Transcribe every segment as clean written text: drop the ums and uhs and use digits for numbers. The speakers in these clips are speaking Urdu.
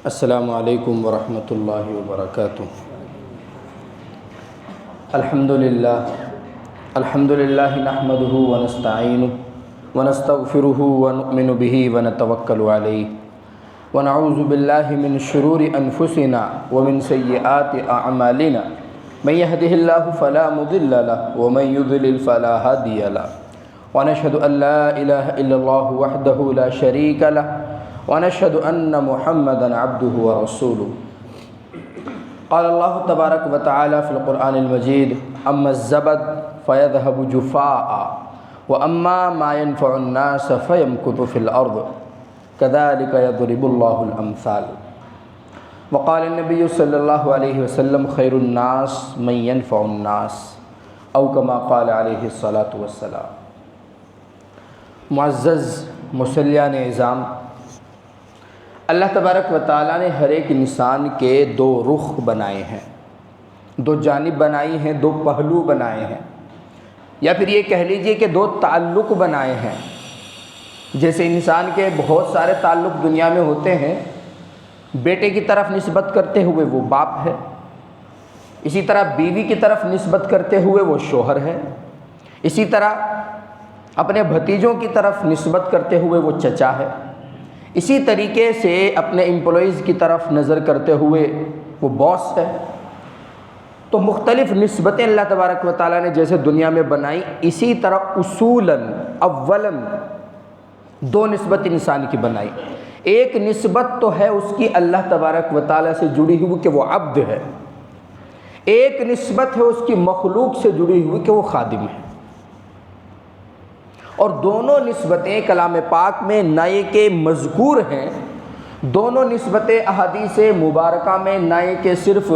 السلام علیکم ورحمۃ اللہ وبرکاتہ۔ الحمد للہ نحمده ونستعینه ونستغفره ونؤمن به ونتوکل علیہ ونعوذ باللہ من شرور انفسنا ومن سیئات اعمالنا من يهده الله فلا مضل له ومن يضلل فلا هادی له ونشهد ان لا الہ الا اللہ وحدہ لا شریک له ونشهد ان محمدا عبده ورسوله۔ قال اللہ تبارک وتعالی فی القرآن المجید اما الزبد فيذهب جفاء واما ما ينفع الناس فيمكث في الارض كذلك يضرب الله الامثال۔ وقال النبی صلی اللہ علیہ وسلم خیر الناس من ينفع الناس او كما قال علیہ الصلاۃ والسلام۔ معزز مصلیان اعظام، اللہ تبارک و تعالیٰ نے ہر ایک انسان کے دو رخ بنائے ہیں، دو جانب بنائی ہیں، دو پہلو بنائے ہیں، یا پھر یہ کہہ لیجئے کہ دو تعلق بنائے ہیں۔ جیسے انسان کے بہت سارے تعلق دنیا میں ہوتے ہیں، بیٹے کی طرف نسبت کرتے ہوئے وہ باپ ہے، اسی طرح بیوی کی طرف نسبت کرتے ہوئے وہ شوہر ہے، اسی طرح اپنے بھتیجوں کی طرف نسبت کرتے ہوئے وہ چچا ہے، اسی طریقے سے اپنے امپلائیز کی طرف نظر کرتے ہوئے وہ باس ہے۔ تو مختلف نسبتیں اللہ تبارک و تعالیٰ نے جیسے دنیا میں بنائی، اسی طرح اصولاً اولاً دو نسبت انسان کی بنائی۔ ایک نسبت تو ہے اس کی اللہ تبارک و تعالیٰ سے جڑی ہوئی کہ وہ عبد ہے، ایک نسبت ہے اس کی مخلوق سے جڑی ہوئی کہ وہ خادم ہے، اور دونوں نسبتیں کلام پاک میں نہ یہ کہ مذکور ہیں، دونوں نسبتیں احادیث مبارکہ میں نہ یہ کہ صرف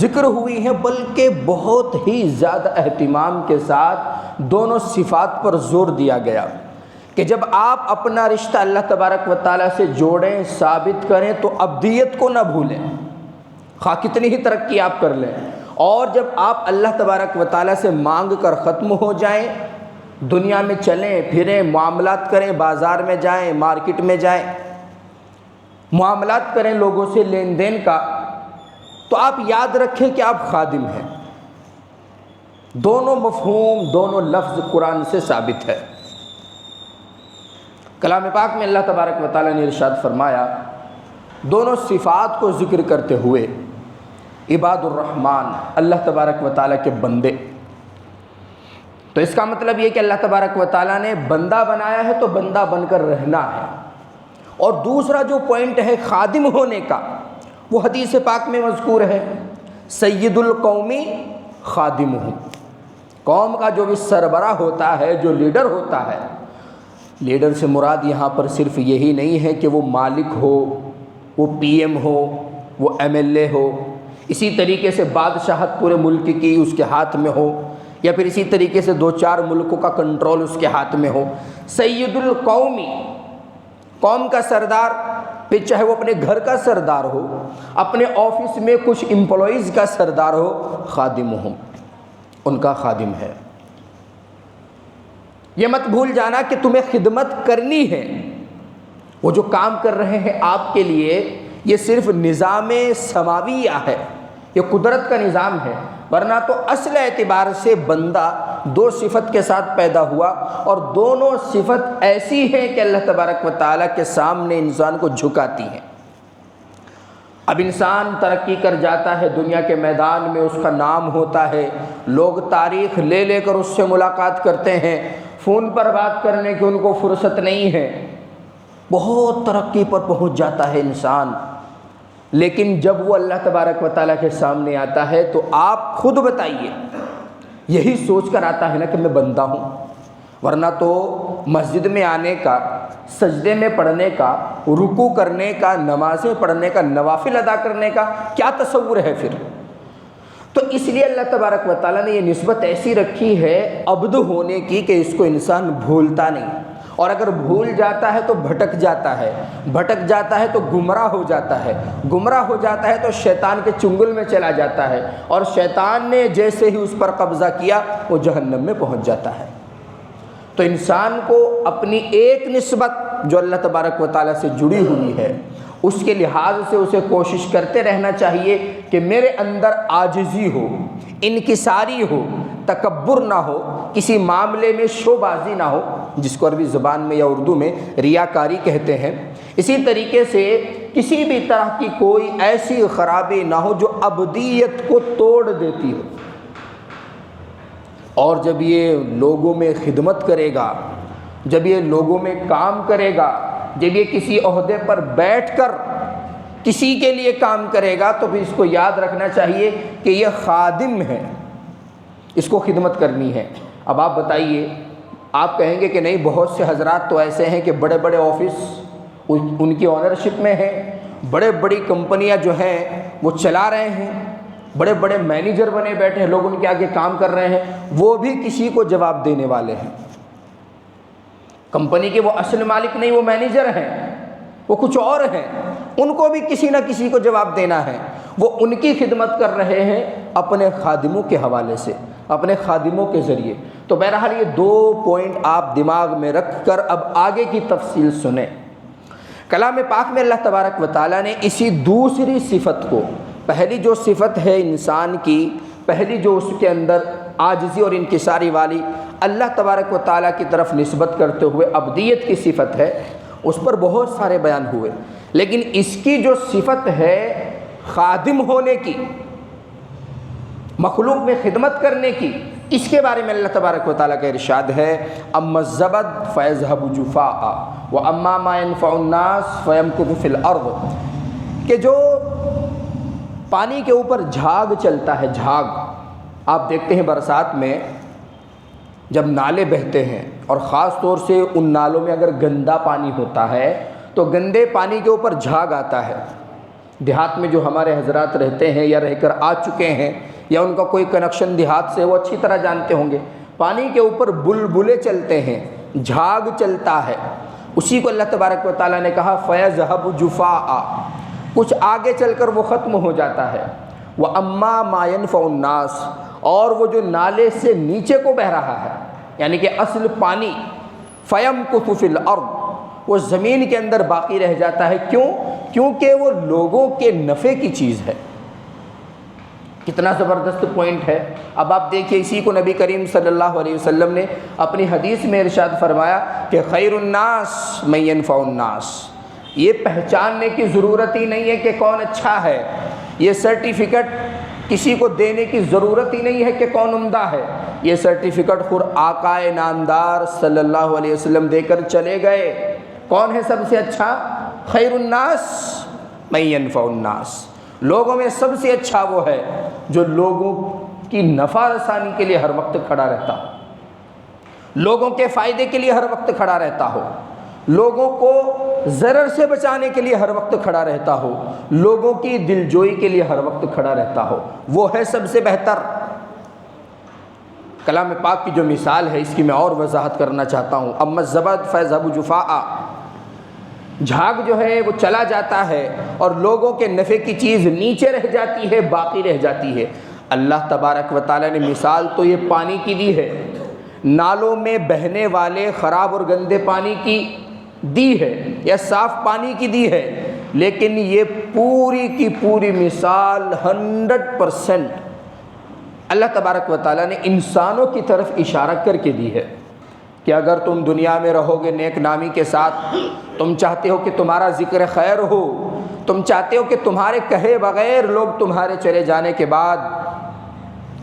ذکر ہوئی ہیں بلکہ بہت ہی زیادہ اہتمام کے ساتھ دونوں صفات پر زور دیا گیا کہ جب آپ اپنا رشتہ اللہ تبارک و تعالیٰ سے جوڑیں، ثابت کریں تو عبدیت کو نہ بھولیں، خواہ کتنی ہی ترقی آپ کر لیں، اور جب آپ اللہ تبارک و تعالیٰ سے مانگ کر ختم ہو جائیں، دنیا میں چلیں پھریں، معاملات کریں، بازار میں جائیں، مارکیٹ میں جائیں، معاملات کریں لوگوں سے لین دین کا، تو آپ یاد رکھیں کہ آپ خادم ہیں۔ دونوں مفہوم، دونوں لفظ قرآن سے ثابت ہے۔ کلام پاک میں اللہ تبارک و تعالیٰ نے ارشاد فرمایا، دونوں صفات کو ذکر کرتے ہوئے، عباد الرحمن، اللہ تبارک و تعالیٰ کے بندے۔ تو اس کا مطلب یہ کہ اللہ تبارک و تعالیٰ نے بندہ بنایا ہے تو بندہ بن کر رہنا ہے۔ اور دوسرا جو پوائنٹ ہے خادم ہونے کا، وہ حدیث پاک میں مذکور ہے، سید القومی خادمہ، قوم کا جو بھی سربراہ ہوتا ہے، جو لیڈر ہوتا ہے، لیڈر سے مراد یہاں پر صرف یہی نہیں ہے کہ وہ مالک ہو، وہ پی ایم ہو، وہ ایم ایل اے ہو، اسی طریقے سے بادشاہت پورے ملک کی اس کے ہاتھ میں ہو، یا پھر اسی طریقے سے دو چار ملکوں کا کنٹرول اس کے ہاتھ میں ہو۔ سید القومی، قوم کا سردار، پھر چاہے وہ اپنے گھر کا سردار ہو، اپنے آفس میں کچھ امپلائیز کا سردار ہو، خادم ہو، ان کا خادم ہے۔ یہ مت بھول جانا کہ تمہیں خدمت کرنی ہے، وہ جو کام کر رہے ہیں آپ کے لیے، یہ صرف نظام سماویہ ہے، یہ قدرت کا نظام ہے، ورنہ تو اصل اعتبار سے بندہ دو صفت کے ساتھ پیدا ہوا، اور دونوں صفت ایسی ہیں کہ اللہ تبارک و تعالیٰ کے سامنے انسان کو جھکاتی ہیں۔ اب انسان ترقی کر جاتا ہے، دنیا کے میدان میں اس کا نام ہوتا ہے، لوگ تاریخ لے لے کر اس سے ملاقات کرتے ہیں، فون پر بات کرنے کی ان کو فرصت نہیں ہے، بہت ترقی پر پہنچ جاتا ہے انسان، لیکن جب وہ اللہ تبارک و تعالیٰ کے سامنے آتا ہے تو آپ خود بتائیے، یہی سوچ کر آتا ہے نا کہ میں بندہ ہوں، ورنہ تو مسجد میں آنے کا، سجدے میں پڑھنے کا، رکوع کرنے کا، نمازیں پڑھنے کا، نوافل ادا کرنے کا کیا تصور ہے پھر؟ تو اس لیے اللہ تبارک و تعالیٰ نے یہ نسبت ایسی رکھی ہے عبد ہونے کی کہ اس کو انسان بھولتا نہیں، اور اگر بھول جاتا ہے تو بھٹک جاتا ہے، بھٹک جاتا ہے تو گمراہ ہو جاتا ہے، گمراہ ہو جاتا ہے تو شیطان کے چنگل میں چلا جاتا ہے، اور شیطان نے جیسے ہی اس پر قبضہ کیا وہ جہنم میں پہنچ جاتا ہے۔ تو انسان کو اپنی ایک نسبت جو اللہ تبارک و تعالیٰ سے جڑی ہوئی ہے اس کے لحاظ سے اسے کوشش کرتے رہنا چاہیے کہ میرے اندر عاجزی ہو، انکساری ہو، تکبر نہ ہو، کسی معاملے میں شو بازی نہ ہو، جس کو عربی زبان میں یا اردو میں ریاکاری کہتے ہیں۔ اسی طریقے سے کسی بھی طرح کی کوئی ایسی خرابی نہ ہو جو ابدیت کو توڑ دیتی ہو۔ اور جب یہ لوگوں میں خدمت کرے گا، جب یہ لوگوں میں کام کرے گا، جب یہ کسی عہدے پر بیٹھ کر کسی کے لیے کام کرے گا، تو بھی اس کو یاد رکھنا چاہیے کہ یہ خادم ہے، اس کو خدمت کرنی ہے۔ اب آپ بتائیے، آپ کہیں گے کہ نہیں، بہت سے حضرات تو ایسے ہیں کہ بڑے بڑے آفس ان کی آنرشپ میں ہیں، بڑے بڑی کمپنیاں جو ہیں وہ چلا رہے ہیں، بڑے بڑے مینیجر بنے بیٹھے ہیں، لوگ ان کے آگے کام کر رہے ہیں، وہ بھی کسی کو جواب دینے والے ہیں۔ کمپنی کے وہ اصل مالک نہیں، وہ مینیجر ہیں، وہ کچھ اور ہیں، ان کو بھی کسی نہ کسی کو جواب دینا ہے۔ وہ ان کی خدمت کر رہے ہیں اپنے خادموں کے حوالے سے، اپنے خادموں کے ذریعے۔ تو بہرحال یہ 2 پوائنٹ آپ دماغ میں رکھ کر اب آگے کی تفصیل سنیں۔ کلام پاک میں اللہ تبارک و تعالیٰ نے اسی دوسری صفت کو، پہلی جو صفت ہے انسان کی، پہلی جو اس کے اندر عاجزی اور انکساری والی اللہ تبارک و تعالیٰ کی طرف نسبت کرتے ہوئے ابدیت کی صفت ہے، اس پر بہت سارے بیان ہوئے، لیکن اس کی جو صفت ہے خادم ہونے کی، مخلوق میں خدمت کرنے کی، اس کے بارے میں اللہ تبارک و تعالیٰ کا ارشاد ہے، اما الزبد فیذهب جفاء واما ما ينفع الناس فیمکث فی الارض، کہ جو پانی کے اوپر جھاگ چلتا ہے، جھاگ آپ دیکھتے ہیں برسات میں جب نالے بہتے ہیں، اور خاص طور سے ان نالوں میں اگر گندا پانی ہوتا ہے تو گندے پانی کے اوپر جھاگ آتا ہے۔ دیہات میں جو ہمارے حضرات رہتے ہیں یا رہ کر آ چکے ہیں، یا ان کا کوئی کنیکشن دیہات سے، وہ اچھی طرح جانتے ہوں گے، پانی کے اوپر بلبلے چلتے ہیں، جھاگ چلتا ہے، اسی کو اللہ تبارک و تعالیٰ نے کہا فَيَذْهَبُ جُفَاءً، کچھ آگے چل کر وہ ختم ہو جاتا ہے۔ وَأَمَّا مَا يَنْفَعُ النَّاسِ، اور وہ جو نالے سے نیچے کو بہ رہا ہے، یعنی کہ اصل پانی، فَيَمْكُثُ فِي الْأَرْضِ، وہ زمین کے اندر باقی رہ جاتا ہے۔ کیوں؟ کیونکہ وہ لوگوں کے نفع کی چیز ہے۔ کتنا زبردست پوائنٹ ہے۔ اب آپ دیکھیے، اسی کو نبی کریم صلی اللہ علیہ وسلم نے اپنی حدیث میں ارشاد فرمایا کہ خیر الناس من ينفع الناس، یہ پہچاننے کی ضرورت ہی نہیں ہے کہ کون اچھا ہے، یہ سرٹیفکیٹ کسی کو دینے کی ضرورت ہی نہیں ہے کہ کون عمدہ ہے، یہ سرٹیفکیٹ خود آقا نامدار صلی اللہ علیہ وسلم دے کر چلے گئے۔ کون ہے سب سے اچھا؟ خیر الناس من ينفع الناس، لوگوں میں سب سے اچھا وہ ہے جو لوگوں کی نفع رسانی کے لیے ہر وقت کھڑا رہتا ہو، لوگوں کے فائدے کے لیے ہر وقت کھڑا رہتا ہو، لوگوں کو ضرر سے بچانے کے لیے ہر وقت کھڑا رہتا ہو، لوگوں کی دلجوئی کے لیے ہر وقت کھڑا رہتا ہو، وہ ہے سب سے بہتر۔ کلام پاک کی جو مثال ہے اس کی میں اور وضاحت کرنا چاہتا ہوں۔ اما الزبد فیذهب جفاء، جھاگ جو ہے وہ چلا جاتا ہے اور لوگوں کے نفع کی چیز نیچے رہ جاتی ہے، باقی رہ جاتی ہے۔ اللہ تبارک و تعالیٰ نے مثال تو یہ پانی کی دی ہے، نالوں میں بہنے والے خراب اور گندے پانی کی دی ہے یا صاف پانی کی دی ہے، لیکن یہ پوری کی پوری مثال 100% اللہ تبارک و تعالیٰ نے انسانوں کی طرف اشارہ کر کے دی ہے کہ اگر تم دنیا میں رہو گے نیک نامی کے ساتھ، تم چاہتے ہو کہ تمہارا ذکر خیر ہو، تم چاہتے ہو کہ تمہارے کہے بغیر لوگ تمہارے چلے جانے کے بعد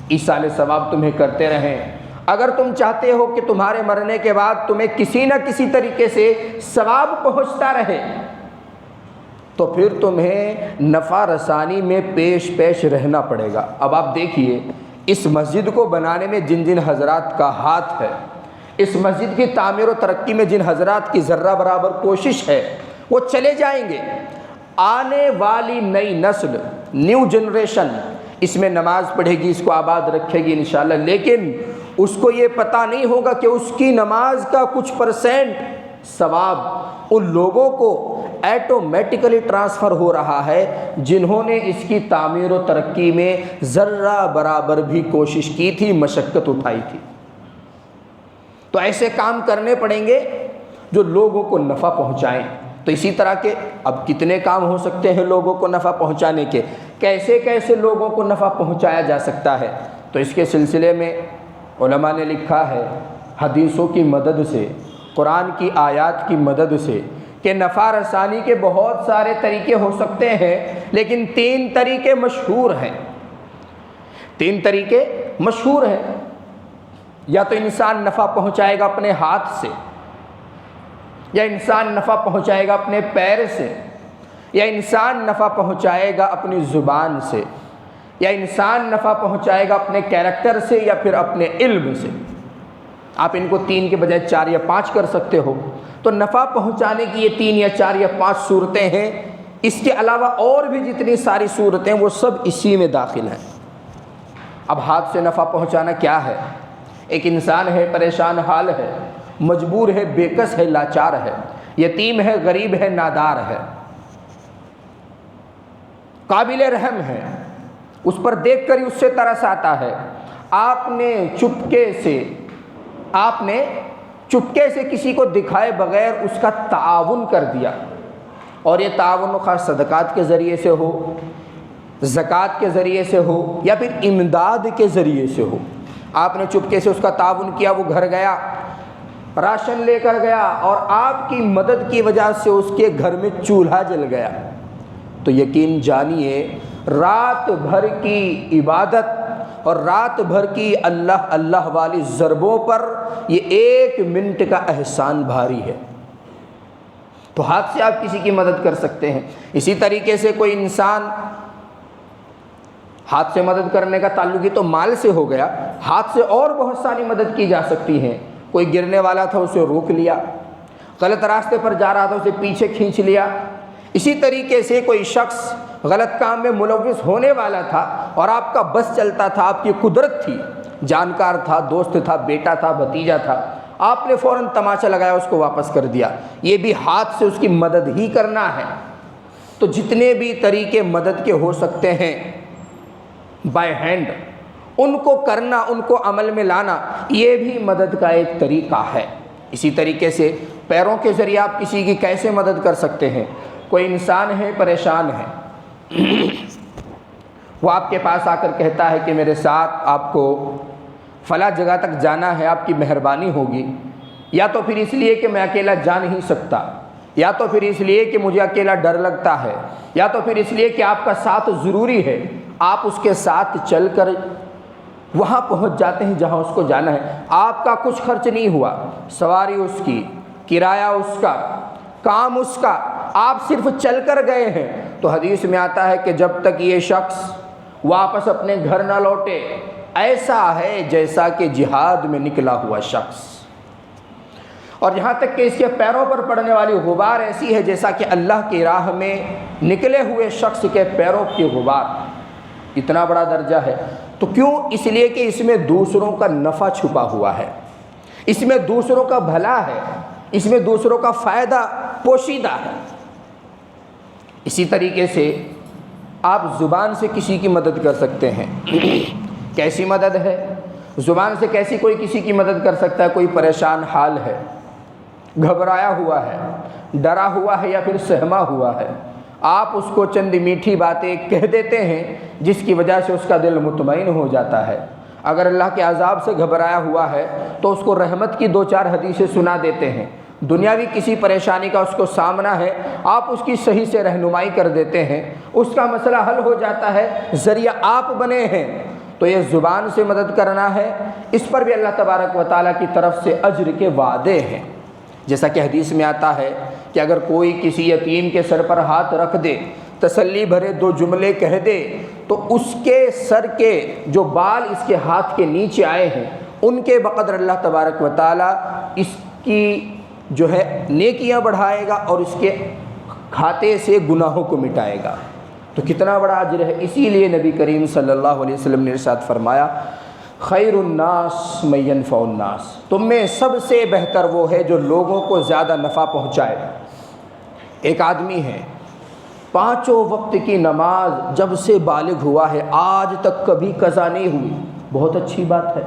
ایصال ثواب تمہیں کرتے رہیں، اگر تم چاہتے ہو کہ تمہارے مرنے کے بعد تمہیں کسی نہ کسی طریقے سے ثواب پہنچتا رہے، تو پھر تمہیں نفع رسانی میں پیش پیش رہنا پڑے گا۔ اب آپ دیکھیے، اس مسجد کو بنانے میں جن جن حضرات کا ہاتھ ہے، اس مسجد کی تعمیر و ترقی میں جن حضرات کی ذرہ برابر کوشش ہے، وہ چلے جائیں گے۔ آنے والی نئی نسل، نیو جنریشن اس میں نماز پڑھے گی، اس کو آباد رکھے گی انشاءاللہ، لیکن اس کو یہ پتہ نہیں ہوگا کہ اس کی نماز کا کچھ % ثواب ان لوگوں کو ایٹومیٹیکلی ٹرانسفر ہو رہا ہے جنہوں نے اس کی تعمیر و ترقی میں ذرہ برابر بھی کوشش کی تھی، مشقت اٹھائی تھی۔ تو ایسے کام کرنے پڑیں گے جو لوگوں کو نفع پہنچائیں، تو اسی طرح کے اب کتنے کام ہو سکتے ہیں لوگوں کو نفع پہنچانے کے، کیسے کیسے لوگوں کو نفع پہنچایا جا سکتا ہے، تو اس کے سلسلے میں علماء نے لکھا ہے حدیثوں کی مدد سے، قرآن کی آیات کی مدد سے، کہ نفع رسانی کے بہت سارے طریقے ہو سکتے ہیں، لیکن 3 طریقے مشہور ہیں۔ 3 طریقے مشہور ہیں۔ یا تو انسان نفع پہنچائے گا اپنے ہاتھ سے، یا انسان نفع پہنچائے گا اپنے پیر سے، یا انسان نفع پہنچائے گا اپنی زبان سے، یا انسان نفع پہنچائے گا اپنے کیریکٹر سے، یا پھر اپنے علم سے۔ آپ ان کو 3 کے بجائے 4 یا 5 کر سکتے ہو۔ تو نفع پہنچانے کی یہ 3 یا 4 یا 5 صورتیں ہیں۔ اس کے علاوہ اور بھی جتنی ساری صورتیں وہ سب اسی میں داخل ہیں۔ اب ہاتھ سے نفع پہنچانا کیا ہے؟ ایک انسان ہے، پریشان حال ہے، مجبور ہے، بےکس ہے، لاچار ہے، یتیم ہے، غریب ہے، نادار ہے، قابل رحم ہے، اس پر دیکھ کر ہی اس سے ترس آتا ہے۔ آپ نے چپکے سے کسی کو دکھائے بغیر اس کا تعاون کر دیا، اور یہ تعاون خاص صدقات کے ذریعے سے ہو، زکوٰۃ کے ذریعے سے ہو، یا پھر امداد کے ذریعے سے ہو۔ آپ نے چپکے سے اس کا تعاون کیا، وہ گھر گیا، راشن لے کر گیا، اور آپ کی مدد کی وجہ سے اس کے گھر میں چولہا جل گیا، تو یقین جانیے رات بھر کی عبادت اور رات بھر کی اللہ اللہ والی ضربوں پر یہ 1 منٹ کا احسان بھاری ہے۔ تو ہاتھ سے آپ کسی کی مدد کر سکتے ہیں۔ اسی طریقے سے کوئی انسان، ہاتھ سے مدد کرنے کا تعلق ہی تو مال سے ہو گیا، ہاتھ سے اور بہت ساری مدد کی جا سکتی ہیں۔ کوئی گرنے والا تھا، اسے روک لیا، غلط راستے پر جا رہا تھا، اسے پیچھے کھینچ لیا۔ اسی طریقے سے کوئی شخص غلط کام میں ملوث ہونے والا تھا اور آپ کا بس چلتا تھا، آپ کی قدرت تھی، جانکار تھا، دوست تھا، بیٹا تھا، بھتیجا تھا، آپ نے فوراً تماچا لگایا، اس کو واپس کر دیا، یہ بھی ہاتھ سے اس کی مدد ہی کرنا ہے۔ تو جتنے بھی طریقے مدد کے ہو سکتے ہیں بائی ہینڈ، ان کو کرنا، ان کو عمل میں لانا، یہ بھی مدد کا ایک طریقہ ہے۔ اسی طریقے سے پیروں کے ذریعے آپ کسی کی کیسے مدد کر سکتے ہیں؟ کوئی انسان ہے، پریشان ہے، وہ آپ کے پاس آ کر کہتا ہے کہ میرے ساتھ آپ کو فلاں جگہ تک جانا ہے، آپ کی مہربانی ہوگی، یا تو پھر اس لیے کہ میں اکیلا جا نہیں سکتا، یا تو پھر اس لیے کہ مجھے اکیلا ڈر لگتا ہے، یا تو پھر اس لیے کہ آپ کا ساتھ ضروری ہے۔ آپ اس کے ساتھ چل کر وہاں پہنچ جاتے ہیں جہاں اس کو جانا ہے، آپ کا کچھ خرچ نہیں ہوا، سواری اس کی، کرایہ اس کا، کام اس کا، آپ صرف چل کر گئے ہیں۔ تو حدیث میں آتا ہے کہ جب تک یہ شخص واپس اپنے گھر نہ لوٹے، ایسا ہے جیسا کہ جہاد میں نکلا ہوا شخص، اور یہاں تک کہ اس کے پیروں پر پڑنے والی غبار ایسی ہے جیسا کہ اللہ کی راہ میں نکلے ہوئے شخص کے پیروں کی غبار۔ اتنا بڑا درجہ ہے۔ تو کیوں؟ اس لیے کہ اس میں دوسروں کا نفع چھپا ہوا ہے، اس میں دوسروں کا بھلا ہے، اس میں دوسروں کا فائدہ پوشیدہ ہے۔ اسی طریقے سے آپ زبان سے کسی کی مدد کر سکتے ہیں۔ کیسی مدد ہے؟ زبان سے کیسی کوئی کسی کی مدد کر سکتا ہے؟ کوئی پریشان حال ہے، گھبرایا ہوا ہے، ڈرا ہوا ہے، یا پھر سہما ہوا ہے، آپ اس کو چند میٹھی باتیں کہہ دیتے ہیں جس کی وجہ سے اس کا دل مطمئن ہو جاتا ہے۔ اگر اللہ کے عذاب سے گھبرایا ہوا ہے تو اس کو رحمت کی 2-4 حدیثیں سنا دیتے ہیں۔ دنیاوی کسی پریشانی کا اس کو سامنا ہے، آپ اس کی صحیح سے رہنمائی کر دیتے ہیں، اس کا مسئلہ حل ہو جاتا ہے، ذریعہ آپ بنے ہیں۔ تو یہ زبان سے مدد کرنا ہے، اس پر بھی اللہ تبارک و تعالیٰ کی طرف سے اجر کے وعدے ہیں۔ جیسا کہ حدیث میں آتا ہے کہ اگر کوئی کسی یتیم کے سر پر ہاتھ رکھ دے، تسلی بھرے 2 جملے کہہ دے، تو اس کے سر کے جو بال اس کے ہاتھ کے نیچے آئے ہیں، ان کے بقدر اللہ تبارک و تعالیٰ اس کی جو ہے نیکیاں بڑھائے گا اور اس کے کھاتے سے گناہوں کو مٹائے گا۔ تو کتنا بڑا اجر ہے۔ اسی لیے نبی کریم صلی اللہ علیہ وسلم نے ارشاد فرمایا، خیر الناس من ینفع الناس، تم میں سب سے بہتر وہ ہے جو لوگوں کو زیادہ نفع پہنچائے۔ ایک آدمی ہے، 5 وقت کی نماز جب سے بالغ ہوا ہے آج تک کبھی قضا نہیں ہوئی، بہت اچھی بات ہے۔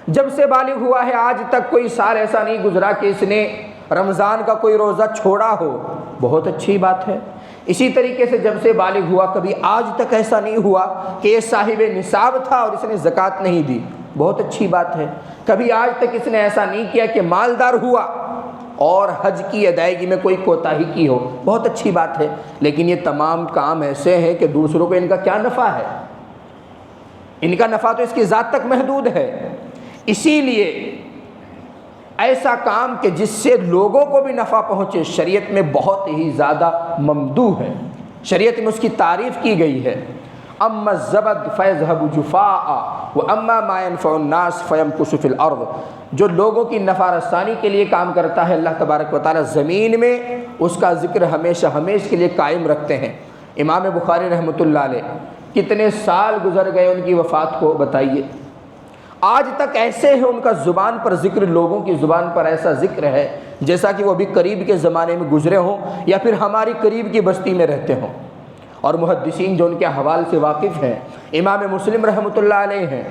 جب سے بالغ ہوا ہے آج تک کوئی سال ایسا نہیں گزرا کہ اس نے رمضان کا کوئی روزہ چھوڑا ہو، بہت اچھی بات ہے۔ اسی طریقے سے جب سے بالغ ہوا کبھی آج تک ایسا نہیں ہوا کہ یہ صاحب نصاب تھا اور اس نے زکوٰۃ نہیں دی، بہت اچھی بات ہے۔ کبھی آج تک اس نے ایسا نہیں کیا کہ مالدار ہوا اور حج کی ادائیگی میں کوئی کوتاہی کی ہو، بہت اچھی بات ہے۔ لیکن یہ تمام کام ایسے ہیں کہ دوسروں کو ان کا کیا نفع ہے؟ ان کا نفع تو اس کی ذات تک محدود ہے۔ اسی لیے ایسا کام کہ جس سے لوگوں کو بھی نفع پہنچے شریعت میں بہت ہی زیادہ ممدوح ہے، شریعت میں اس کی تعریف کی گئی ہے۔ اما الزبد فیذهب جفاء واما ما ينفع الناس فيمكث في الارض، جو لوگوں کی نفع رسانی کے لیے کام کرتا ہے اللہ تبارک و تعالی زمین میں اس کا ذکر ہمیشہ ہمیشہ کے لیے قائم رکھتے ہیں۔ امام بخاری رحمۃ اللہ علیہ کتنے سال گزر گئے ان کی وفات کو، بتائیے، آج تک ایسے ہیں ان کا زبان پر ذکر، لوگوں کی زبان پر ایسا ذکر ہے جیسا کہ وہ بھی قریب کے زمانے میں گزرے ہوں یا پھر ہماری قریب کی بستی میں رہتے ہوں۔ اور محدثین جو ان کے حوال سے واقف ہیں، امام مسلم رحمۃ اللہ علیہ ہیں،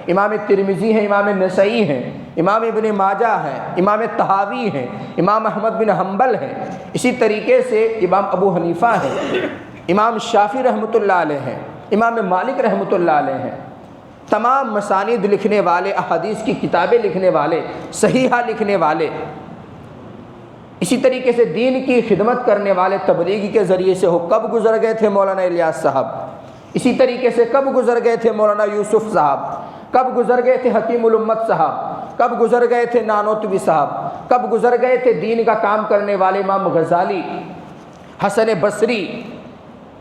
امام ترمذی ہیں، امام نسائی ہیں، امام ابن ماجہ ہیں، امام طحاوی ہیں، امام احمد بن حنبل ہیں، اسی طریقے سے امام ابو حنیفہ ہیں، امام شافعی رحمۃ اللہ علیہ ہیں، امام مالک رحمۃ اللہ علیہ ہیں، تمام مسانید لکھنے والے، احادیث کی کتابیں لکھنے والے، صحیحہ لکھنے والے، اسی طریقے سے دین کی خدمت کرنے والے تبلیغی کے ذریعے سے ہو۔ کب گزر گئے تھے مولانا الیاس صاحب، اسی طریقے سے کب گزر گئے تھے مولانا یوسف صاحب، کب گزر گئے تھے حکیم الامت صاحب، کب گزر گئے تھے نانوتوی صاحب، کب گزر گئے تھے دین کا کام کرنے والے امام غزالی، حسن بصری۔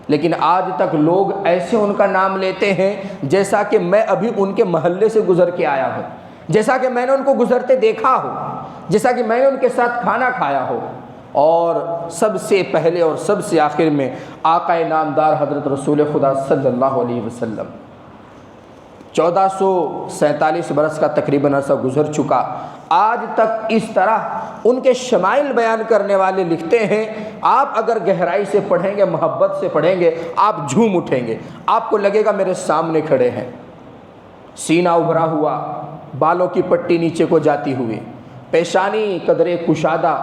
لیکن آج تک لوگ ایسے ان کا نام لیتے ہیں جیسا کہ میں ابھی ان کے محلے سے گزر کے آیا ہوں، جیسا کہ میں نے ان کو گزرتے دیکھا ہو، جیسا کہ میں نے ان کے ساتھ کھانا کھایا ہو۔ اور سب سے پہلے اور سب سے آخر میں آقا نامدار حضرت رسول خدا صلی اللہ علیہ وسلم، 1447 برس کا تقریباً عرصہ گزر چکا، آج تک اس طرح ان کے شمائل بیان کرنے والے لکھتے ہیں، آپ اگر گہرائی سے پڑھیں گے، محبت سے پڑھیں گے، آپ جھوم اٹھیں گے، آپ کو لگے گا میرے سامنے کھڑے ہیں۔ سینہ ابھرا ہوا، بالوں کی پٹی نیچے کو جاتی ہوئی، پیشانی قدرے کشادہ،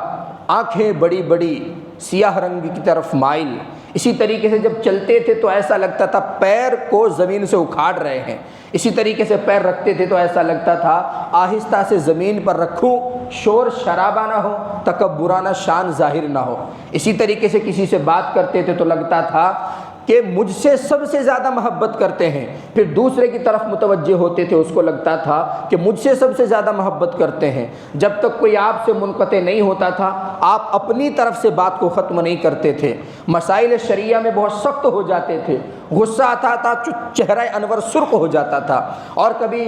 آنکھیں بڑی بڑی، سیاہ رنگ کی طرف مائل۔ اسی طریقے سے جب چلتے تھے تو ایسا لگتا تھا پیر کو زمین سے اکھاڑ رہے ہیں، اسی طریقے سے پیر رکھتے تھے تو ایسا لگتا تھا آہستہ سے زمین پر رکھوں، شور شرابہ نہ ہو، تکبرانہ شان ظاہر نہ ہو۔ اسی طریقے سے کسی سے بات کرتے تھے تو لگتا تھا کہ مجھ سے سب سے زیادہ محبت کرتے ہیں، پھر دوسرے کی طرف متوجہ ہوتے تھے، اس کو لگتا تھا کہ مجھ سے سب سے زیادہ محبت کرتے ہیں۔ جب تک کوئی آپ سے منقطع نہیں ہوتا تھا آپ اپنی طرف سے بات کو ختم نہیں کرتے تھے، مسائل شریعہ میں بہت سخت ہو جاتے تھے، غصہ آتا تھا چہرہ انور سرخ ہو جاتا تھا، اور کبھی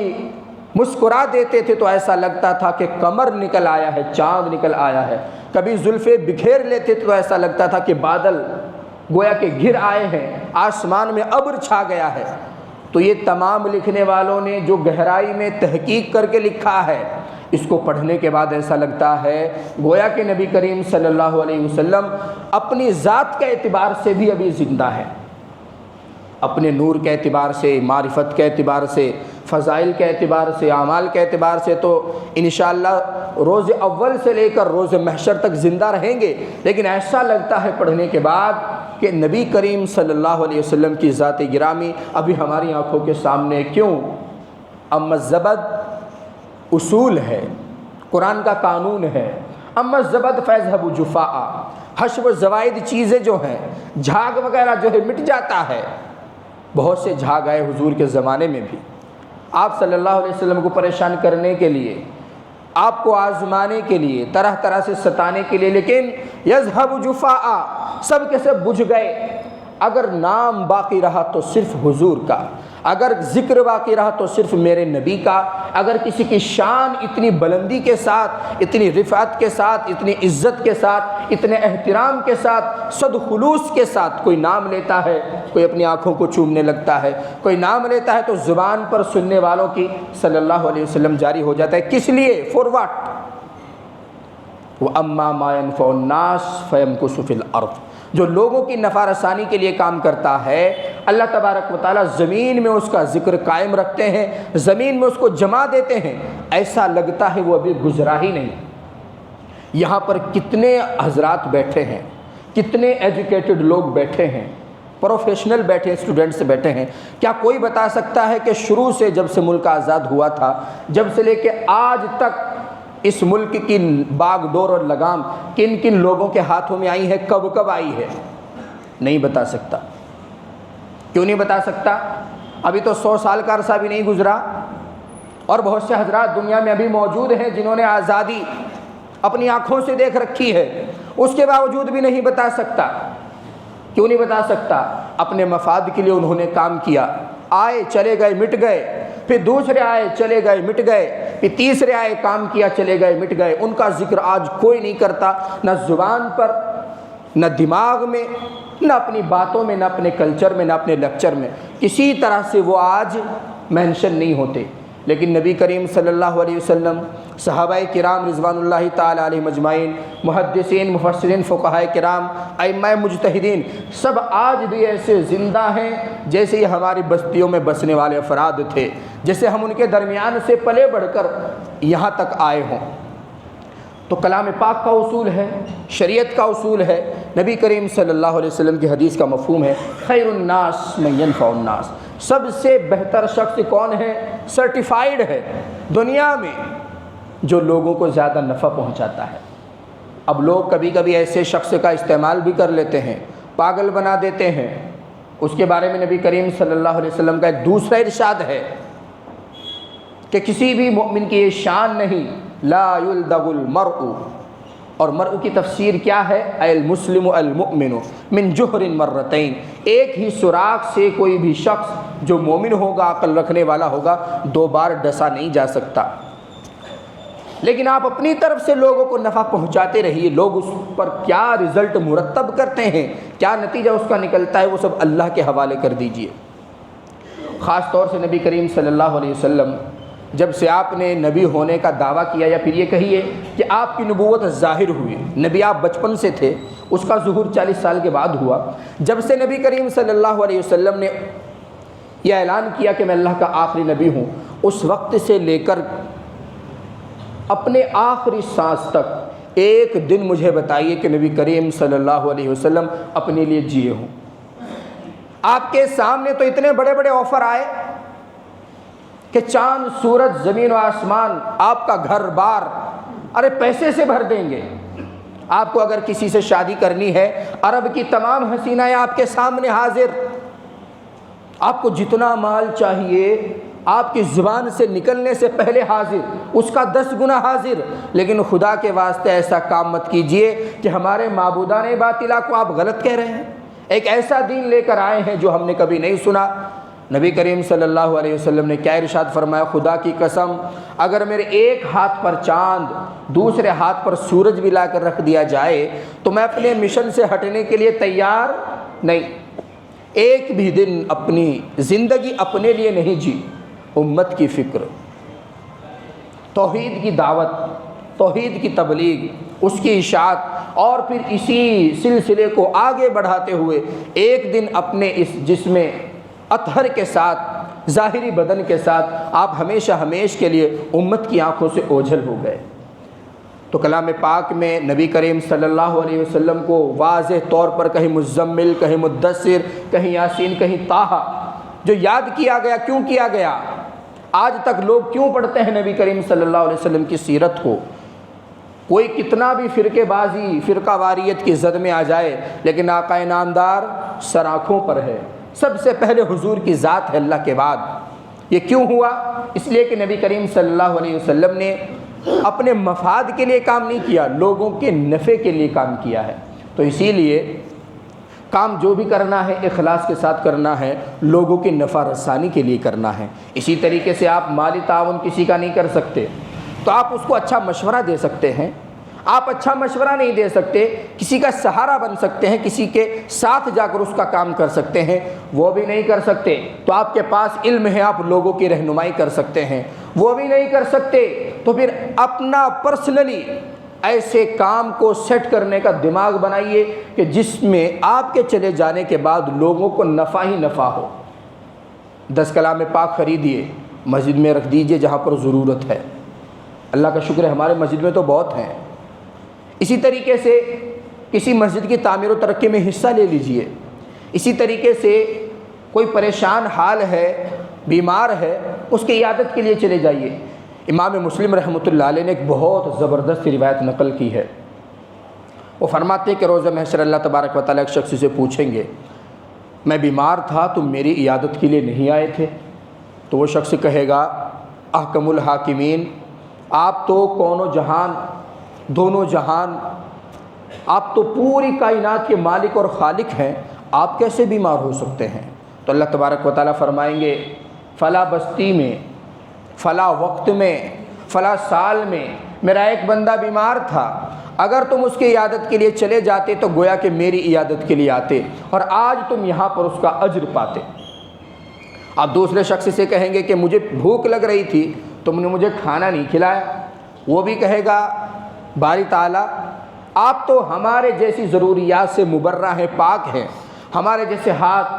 مسکرا دیتے تھے تو ایسا لگتا تھا کہ قمر نکل آیا ہے، چاند نکل آیا ہے، کبھی زلفیں بکھیر لیتے تھے تو ایسا لگتا تھا کہ بادل گویا کہ گھر آئے ہیں، آسمان میں ابر چھا گیا ہے۔ تو یہ تمام لکھنے والوں نے جو گہرائی میں تحقیق کر کے لکھا ہے، اس کو پڑھنے کے بعد ایسا لگتا ہے گویا کہ نبی کریم صلی اللہ علیہ وسلم اپنی ذات کے اعتبار سے بھی ابھی زندہ ہے، اپنے نور کے اعتبار سے، معرفت کے اعتبار سے، فضائل کے اعتبار سے، اعمال کے اعتبار سے تو انشاءاللہ روز اول سے لے کر روز محشر تک زندہ رہیں گے۔ لیکن ایسا لگتا ہے پڑھنے کے بعد کہ نبی کریم صلی اللہ علیہ وسلم کی ذات گرامی ابھی ہماری آنکھوں کے سامنے۔ کیوں؟ اما الزبد اصول ہے، قرآن کا قانون ہے، اما الزبد فیذهب جفاء، حشو و زوائد چیزیں جو ہیں، جھاگ وغیرہ جو ہے مٹ جاتا ہے۔ بہت سے جھاگ آئے حضور کے زمانے میں بھی، آپ صلی اللہ علیہ وسلم کو پریشان کرنے کے لیے، آپ کو آزمانے کے لیے، طرح طرح سے ستانے کے لیے، لیکن یذهب جفاء، سب کے سب بجھ گئے۔ اگر نام باقی رہا تو صرف حضور کا، اگر ذکر باقی رہا تو صرف میرے نبی کا، اگر کسی کی شان اتنی بلندی کے ساتھ، اتنی رفعت کے ساتھ، اتنی عزت کے ساتھ، اتنے احترام کے ساتھ، صد خلوص کے ساتھ کوئی نام لیتا ہے، کوئی اپنی آنکھوں کو چومنے لگتا ہے، کوئی نام لیتا ہے تو زبان پر سننے والوں کی صلی اللہ علیہ وسلم جاری ہو جاتا ہے۔ کس لیے؟ For what? وَأَمَّا مَا يَنْفَعُ النَّاسَ فَيَمْكُثُ فِي الْأَرْضِ، جو لوگوں کی نفع رسانی کے لیے کام کرتا ہے، اللہ تبارک و تعالیٰ زمین میں اس کا ذکر قائم رکھتے ہیں، زمین میں اس کو جما دیتے ہیں، ایسا لگتا ہے وہ ابھی گزرا ہی نہیں۔ یہاں پر کتنے حضرات بیٹھے ہیں، کتنے ایجوکیٹڈ لوگ بیٹھے ہیں، پروفیشنل بیٹھے، اسٹوڈنٹس بیٹھے ہیں. کیا کوئی بتا سکتا ہے کہ شروع سے جب سے ملک آزاد ہوا تھا، جب سے لے کے آج تک اس ملک کی باغ ڈور اور لگام کن کن لوگوں کے ہاتھوں میں آئی ہے، کب کب آئی ہے؟ نہیں بتا سکتا. کیوں نہیں بتا سکتا؟ ابھی تو 100 سال کا عرصہ بھی نہیں گزرا، اور بہت سے حضرات دنیا میں ابھی موجود ہیں جنہوں نے آزادی اپنی آنکھوں سے دیکھ رکھی ہے، اس کے باوجود بھی نہیں بتا سکتا. کیوں نہیں بتا سکتا؟ اپنے مفاد کے لیے انہوں نے کام کیا، آئے چلے گئے مٹ گئے، پھر دوسرے آئے چلے گئے مٹ گئے، پھر تیسرے آئے کام کیا چلے گئے مٹ گئے. ان کا ذکر آج کوئی نہیں کرتا، نہ زبان پر، نہ دماغ میں، نہ اپنی باتوں میں، نہ اپنے کلچر میں، نہ اپنے لیکچر میں. کسی طرح سے وہ آج مینشن نہیں ہوتے. لیکن نبی کریم صلی اللہ علیہ وسلم، صحابہ کرام رضوان اللہ تعالی علیہ مجمعین، محدثین، مفسرین، فقہاء کرام، ائمہ مجتہدین، سب آج بھی ایسے زندہ ہیں جیسے یہ ہماری بستیوں میں بسنے والے افراد تھے، جیسے ہم ان کے درمیان سے پلے بڑھ کر یہاں تک آئے ہوں. تو کلام پاک کا اصول ہے، شریعت کا اصول ہے، نبی کریم صلی اللہ علیہ وسلم کی حدیث کا مفہوم ہے، خیر الناس من ينفع الناس. سب سے بہتر شخص کون ہے؟ سرٹیفائیڈ ہے دنیا میں جو لوگوں کو زیادہ نفع پہنچاتا ہے. اب لوگ کبھی کبھی ایسے شخص کا استعمال بھی کر لیتے ہیں، پاگل بنا دیتے ہیں. اس کے بارے میں نبی کریم صلی اللہ علیہ وسلم کا ایک دوسرا ارشاد ہے کہ کسی بھی مومن کی یہ شان نہیں، لا یلدغ المرء، اور مرء کی تفسیر کیا ہے؟ المسلم المؤمن من جحر مرتین. ایک ہی سوراخ سے کوئی بھی شخص جو مومن ہوگا، عقل رکھنے والا ہوگا، 2 بار ڈسا نہیں جا سکتا. لیکن آپ اپنی طرف سے لوگوں کو نفع پہنچاتے رہیے، لوگ اس پر کیا رزلٹ مرتب کرتے ہیں، کیا نتیجہ اس کا نکلتا ہے، وہ سب اللہ کے حوالے کر دیجئے. خاص طور سے نبی کریم صلی اللہ علیہ وسلم جب سے آپ نے نبی ہونے کا دعویٰ کیا، یا پھر یہ کہیے کہ آپ کی نبوت ظاہر ہوئی، نبی آپ بچپن سے تھے، اس کا ظہور 40 سال کے بعد ہوا. جب سے نبی کریم صلی اللہ علیہ وسلم نے یہ اعلان کیا کہ میں اللہ کا آخری نبی ہوں، اس وقت سے لے کر اپنے آخری سانس تک ایک دن مجھے بتائیے کہ نبی کریم صلی اللہ علیہ وسلم اپنے لیے جیے ہوں. آپ کے سامنے تو اتنے بڑے بڑے آفر آئے کہ چاند، سورج، زمین و آسمان، آپ کا گھر بار، ارے پیسے سے بھر دیں گے. آپ کو اگر کسی سے شادی کرنی ہے، عرب کی تمام حسینائیں آپ کے سامنے حاضر. آپ کو جتنا مال چاہیے آپ کی زبان سے نکلنے سے پہلے حاضر، اس کا 10 گنا حاضر. لیکن خدا کے واسطے ایسا کام مت کیجئے کہ ہمارے معبودان باطلہ کو آپ غلط کہہ رہے ہیں. ایک ایسا دین لے کر آئے ہیں جو ہم نے کبھی نہیں سنا. نبی کریم صلی اللہ علیہ وسلم نے کیا ارشاد فرمایا؟ خدا کی قسم، اگر میرے ایک ہاتھ پر چاند، دوسرے ہاتھ پر سورج بھی لا کر رکھ دیا جائے تو میں اپنے مشن سے ہٹنے کے لیے تیار نہیں. ایک بھی دن اپنی زندگی اپنے لیے نہیں جی، امت کی فکر، توحید کی دعوت، توحید کی تبلیغ، اس کی اشاعت، اور پھر اسی سلسلے کو آگے بڑھاتے ہوئے ایک دن اپنے اس جسم اطہر کے ساتھ، ظاہری بدن کے ساتھ آپ ہمیشہ ہمیش کے لیے امت کی آنکھوں سے اوجھل ہو گئے. تو کلام پاک میں نبی کریم صلی اللہ علیہ وسلم کو واضح طور پر کہیں مزمل، کہیں مدثر، کہیں یاسین، کہیں طٰہٰ جو یاد کیا گیا. کیوں کیا گیا؟ آج تک لوگ کیوں پڑھتے ہیں نبی کریم صلی اللہ علیہ وسلم کی سیرت کو؟ کوئی کتنا بھی فرقے بازی، فرقہ واریت کی زد میں آ جائے، لیکن آقا نامدار سر آنکھوں پر ہے. سب سے پہلے حضور کی ذات ہے اللہ کے بعد. یہ کیوں ہوا؟ اس لیے کہ نبی کریم صلی اللہ علیہ وسلم نے اپنے مفاد کے لیے کام نہیں کیا، لوگوں کے نفع کے لیے کام کیا ہے. تو اسی لیے کام جو بھی کرنا ہے اخلاص کے ساتھ کرنا ہے، لوگوں کی نفع رسانی کے لیے کرنا ہے. اسی طریقے سے آپ مالی تعاون کسی کا نہیں کر سکتے، تو آپ اس کو اچھا مشورہ دے سکتے ہیں. آپ اچھا مشورہ نہیں دے سکتے، کسی کا سہارا بن سکتے ہیں، کسی کے ساتھ جا کر اس کا کام کر سکتے ہیں، وہ بھی نہیں کر سکتے. تو آپ کے پاس علم ہے، آپ لوگوں کی رہنمائی کر سکتے ہیں، وہ بھی نہیں کر سکتے. تو پھر اپنا پرسنلی ایسے کام کو سیٹ کرنے کا دماغ بنائیے کہ جس میں آپ کے چلے جانے کے بعد لوگوں کو نفع ہی نفع ہو. 10 کلام پاک خریدیے، مسجد میں رکھ دیجئے جہاں پر ضرورت ہے. اللہ کا شکر ہے ہمارے مسجد میں تو بہت ہیں، اسی طریقے سے کسی مسجد کی تعمیر و ترقی میں حصہ لے لیجئے، اسی طریقے سے کوئی پریشان حال ہے، بیمار ہے، اس کی عیادت کے لیے چلے جائیے۔ امام مسلم رحمۃ اللہ علیہ نے ایک بہت زبردست روایت نقل کی ہے۔ وہ فرماتے کہ روز محشر اللہ تبارک و تعالیٰ ایک شخص سے پوچھیں گے، میں بیمار تھا تم میری عیادت کے لیے نہیں آئے تھے؟ تو وہ شخص کہے گا، احکم الحاکمین، آپ تو کون و جہان، دونوں جہان، آپ تو پوری کائنات کے مالک اور خالق ہیں، آپ کیسے بیمار ہو سکتے ہیں؟ تو اللہ تبارک و تعالیٰ فرمائیں گے، فلاں بستی میں، فلاں وقت میں، فلاں سال میں میرا ایک بندہ بیمار تھا، اگر تم اس کی عیادت کے لیے چلے جاتے تو گویا کہ میری عیادت کے لیے آتے، اور آج تم یہاں پر اس کا اجر پاتے۔ آپ دوسرے شخص سے کہیں گے کہ مجھے بھوک لگ رہی تھی، تم نے مجھے کھانا نہیں کھلایا، وہ بھی کہے گا، باری تعالیٰ آپ تو ہمارے جیسی ضروریات سے مبرہ ہیں، پاک ہیں، ہمارے جیسے ہاتھ،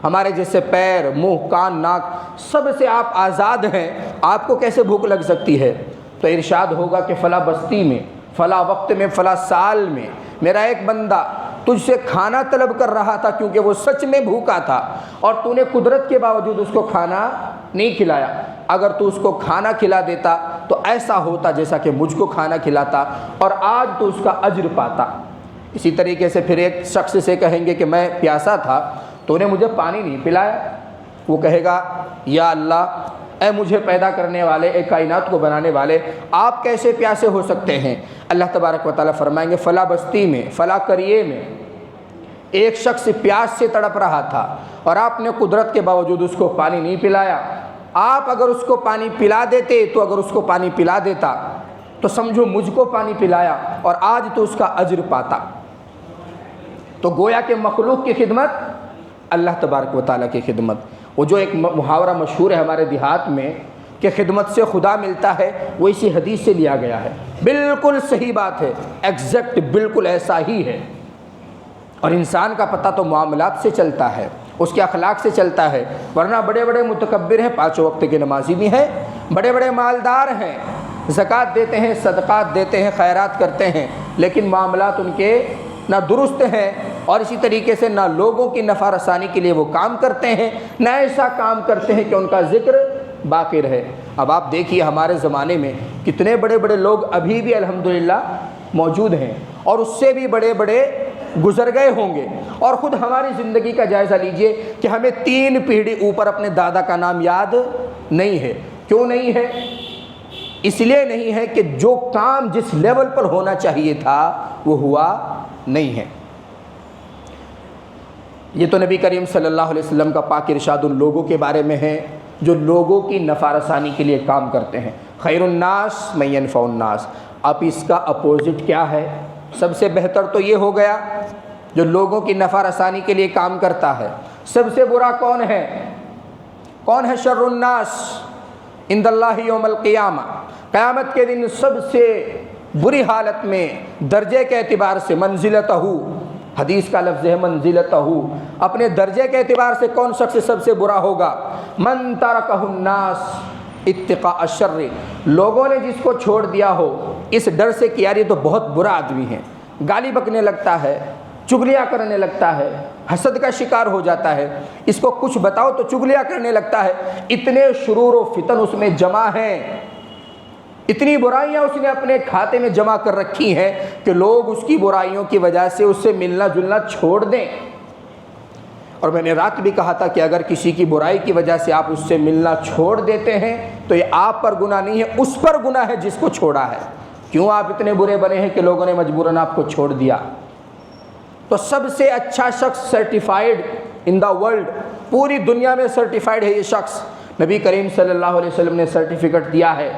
ہمارے جیسے پیر، منہ، کان، ناک، سب سے آپ آزاد ہیں، آپ کو کیسے بھوک لگ سکتی ہے؟ تو ارشاد ہوگا کہ فلاں بستی میں، فلاں وقت میں، فلاں سال میں میرا ایک بندہ تجھ سے کھانا طلب کر رہا تھا کیونکہ وہ سچ میں بھوکا تھا، اور تو نے قدرت کے باوجود اس کو کھانا نہیں کھلایا۔ اگر تو اس کو کھانا کھلا دیتا تو ایسا ہوتا جیسا کہ مجھ کو کھانا کھلاتا، اور آج تو اس کا اجر پاتا۔ اسی طریقے سے پھر ایک شخص سے کہیں گے کہ میں پیاسا تھا، تو نے مجھے پانی نہیں پلایا، وہ کہے گا، یا اللہ، اے مجھے پیدا کرنے والے، اے کائنات کو بنانے والے، آپ کیسے پیاسے ہو سکتے ہیں؟ اللہ تبارک و تعالیٰ فرمائیں گے، فلاں بستی میں، فلاں قریے میں ایک شخص پیاس سے تڑپ رہا تھا، اور آپ نے قدرت کے باوجود اس کو پانی نہیں پلایا۔ آپ اگر اس کو پانی پلا دیتے، تو اگر اس کو پانی پلا دیتا تو سمجھو مجھ کو پانی پلایا، اور آج تو اس کا اجر پاتا۔ تو گویا کہ مخلوق کی خدمت، اللہ تبارک و تعالیٰ کی خدمت، وہ جو ایک محاورہ مشہور ہے ہمارے دیہات میں کہ خدمت سے خدا ملتا ہے، وہ اسی حدیث سے لیا گیا ہے۔ بالکل صحیح بات ہے، ایگزیکٹ، بالکل ایسا ہی ہے۔ اور انسان کا پتہ تو معاملات سے چلتا ہے، اس کے اخلاق سے چلتا ہے، ورنہ بڑے بڑے متکبر ہیں، 5 وقت کے نمازی بھی ہیں، بڑے بڑے مالدار ہیں، زکوٰۃ دیتے ہیں، صدقات دیتے ہیں، خیرات کرتے ہیں، لیکن معاملات ان کے نہ درست ہیں، اور اسی طریقے سے نہ لوگوں کی نفع رسانی کے لیے وہ کام کرتے ہیں، نہ ایسا کام کرتے ہیں کہ ان کا ذکر باقی رہے۔ اب آپ دیکھیے ہمارے زمانے میں کتنے بڑے بڑے لوگ ابھی بھی الحمدللہ موجود ہیں، اور اس سے بھی بڑے بڑے گزر گئے ہوں گے۔ اور خود ہماری زندگی کا جائزہ لیجئے کہ ہمیں 3 پیڑھی اوپر اپنے دادا کا نام یاد نہیں ہے۔ کیوں نہیں ہے؟ اس لیے نہیں ہے کہ جو کام جس لیول پر ہونا چاہیے تھا وہ ہوا نہیں ہے۔ یہ تو نبی کریم صلی اللہ علیہ وسلم کا پاک ارشاد ان لوگوں کے بارے میں ہے جو لوگوں کی نفع رسانی کے لیے کام کرتے ہیں۔ خیر الناس من ینفع الناس۔ اب اس کا اپوزٹ کیا ہے؟ سب سے بہتر تو یہ ہو گیا جو لوگوں کی نفع رسانی کے لیے کام کرتا ہے۔ سب سے برا کون ہے؟ کون ہے شر الناس عند اللہ یوم القیامہ؟ قیامت کے دن سب سے بری حالت میں، درجے کے اعتبار سے، منزلتہ، حدیث کا لفظ ہے منزلتہ، اپنے درجے کے اعتبار سے کون شخص سب سے برا ہوگا؟ من ترکہ الناس اتقاء الشر، لوگوں نے جس کو چھوڑ دیا ہو اس ڈر سے کہ یار یہ تو بہت برا آدمی ہے، گالی بکنے لگتا ہے، چغلیاں کرنے لگتا ہے، حسد کا شکار ہو جاتا ہے، اس کو کچھ بتاؤ تو چغلیاں کرنے لگتا ہے، اتنے شرور و فتن اس میں جمع ہیں، اتنی برائیاں اس نے اپنے کھاتے میں جمع کر رکھی ہیں کہ لوگ اس کی برائیوں کی وجہ سے اس سے ملنا جلنا چھوڑ دیں۔ اور میں نے رات بھی کہا تھا کہ اگر کسی کی برائی کی وجہ سے آپ اس سے ملنا چھوڑ دیتے ہیں تو یہ آپ پر گناہ نہیں ہے، اس پر گناہ ہے جس کو چھوڑا ہے۔ کیوں آپ اتنے برے بنے ہیں کہ لوگوں نے مجبوراً آپ کو چھوڑ دیا؟ تو سب سے اچھا شخص سرٹیفائیڈ ان دا ورلڈ، پوری دنیا میں سرٹیفائیڈ ہے یہ شخص، نبی کریم صلی اللہ علیہ وسلم نے سرٹیفکیٹ دیا ہے،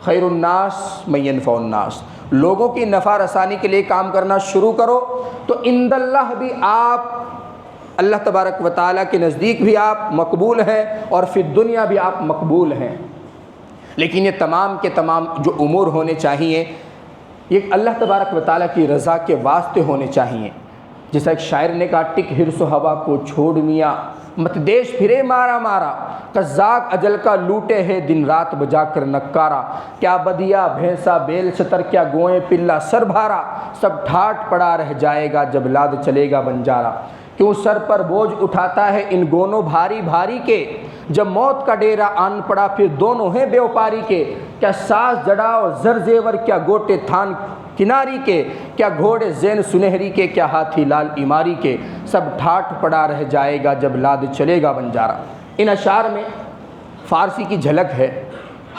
خیر الناس من ینفع الناس۔ لوگوں کی نفع رسانی کے لیے کام کرنا شروع کرو تو عند اللہ بھی آپ، اللہ تبارک و تعالیٰ کے نزدیک بھی آپ مقبول ہیں، اور فی الدنیا بھی آپ مقبول ہیں۔ لیکن یہ تمام کے تمام جو امور ہونے چاہیے یہ اللہ تبارک و تعالیٰ کی رضا کے واسطے ہونے چاہیے۔ جیسا ایک شاعر نے کہا، ٹک حرص و ہوا کو چھوڑ میاں، مت دیش پھرے مارا مارا، قزاق اجل کا لوٹے ہے دن رات بجا کر نکارا، کیا بدیا بھینسا بیل ستر کیا گوئیں پلا سر بھارا، سب ٹھاٹ پڑا رہ جائے گا جب لاد چلے گا بنجارا، کیوں سر پر بوجھ اٹھاتا ہے ان گونوں بھاری بھاری کے، جب موت کا ڈیرا آن پڑا پھر دونوں ہیں بیوپاری کے، کیا ساز جڑاؤ زر زیور کیا گوٹے تھان کناری کے، کیا گھوڑے زین سنہری کے کیا ہاتھی لال عماری کے، سب ٹھاٹ پڑا رہ جائے گا جب لاد چلے گا بنجارا۔ ان اشعار میں فارسی کی جھلک ہے،